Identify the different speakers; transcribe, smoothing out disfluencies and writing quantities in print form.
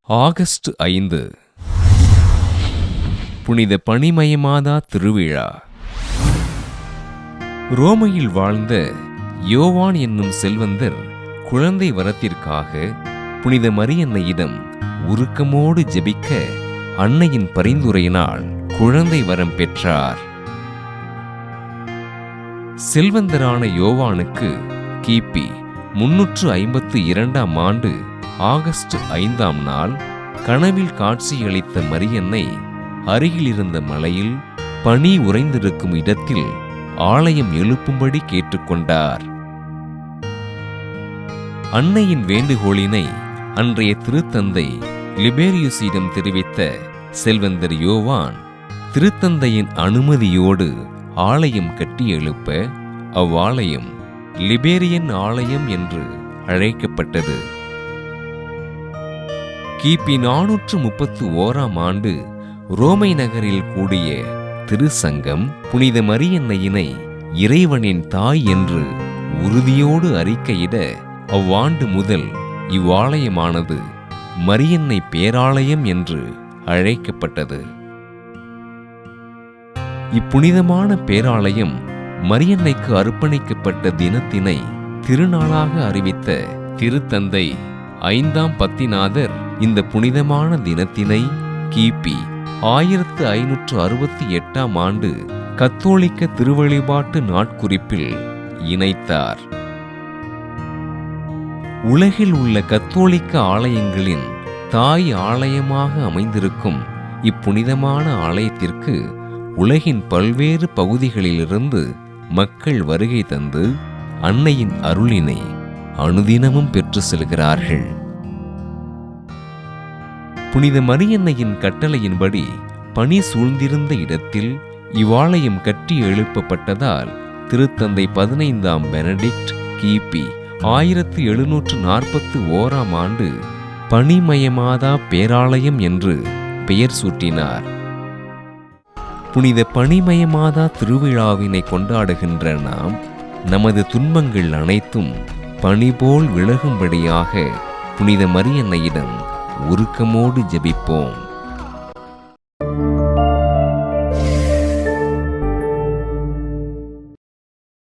Speaker 1: August 5 புனித பனிமயமாதா திருவிழா. ரோமையில் வாழ்ந்த யோவான் என்னும் செல்வந்தர் குழந்தை வரத்திற்காக புனித மரியன்னையிடம் உருக்கமோடு ஜெபிக்க அன்னையின் பரிந்துரையினால் குழந்தை வரம் பெற்றார். செல்வந்தரான யோவானுக்கு கிபி 352 ஆண்டு ஆகஸ்ட் 5 நாள் கனவில் காட்சியளித்த மரியன்னை அருகில் இருந்த மலையில் பனி உறைந்திருக்கும் இடத்தில் ஆலயம் எழுப்பும்படி கேட்டுக்கொண்டார். அன்னையின் வேண்டுகோளினை அன்றைய திருத்தந்தை லிபேரியுஸிடம் தெரிவித்த செல்வந்தர் யோவான் திருத்தந்தையின் அனுமதியோடு ஆலயம் கட்டி எழுப்ப அவ்வாலயம் லிபேரியன் ஆலயம் என்று அழைக்கப்பட்டது. கிபி 431 ஆண்டு ரோமை நகரில் கூடிய திருச்சங்கம் புனித மரியன்னையினை இறைவனின் தாய் என்று உறுதியோடு அறிக்கையிட அவ்வாண்டு முதல் இவ்வாலயமானது மரியன்னை பேராலயம் என்று அழைக்கப்பட்டது. இப்புனிதமான பேராலயம் மரியன்னைக்கு அர்ப்பணிக்கப்பட்ட தினத்தினை திருநாளாக அறிவித்த திருத்தந்தை 5ஆம் பத்திநாதர் இந்த புனிதமான தினத்தினை கிபி 1568 ஆண்டு கத்தோலிக்க திருவழிபாட்டு நாட்குறிப்பில் இணைத்தார். உலகில் உள்ள கத்தோலிக்க ஆலயங்களின் தாய் ஆலயமாக அமைந்திருக்கும் இப்புனிதமான ஆலயத்திற்கு உலகின் பல்வேறு பகுதிகளிலிருந்து மக்கள் வருகை தந்து அன்னையின் அருளினை அனுதினமும் பெற்று செல்கிறார்கள். புனித மரியன்னையின் கட்டளையின்படி பனி சூழ்ந்திருந்த இடத்தில் இவ்வாலயம் கட்டி எழுப்பப்பட்டதால் திருத்தந்தை 15ஆம் பெனடிக்ட் கிபி 1741 ஆண்டு பனிமயமாதா பேராலயம் என்று பெயர் சூட்டினார். புனித பனிமயமாதா திருவிழாவினை கொண்டாடுகின்ற நாம் நமது துன்பங்கள் அனைத்தும் பனி போல் விலகும்படியாக புனித மரியன்னையிடம் உருக்கமோடு ஜெபிப்போம்.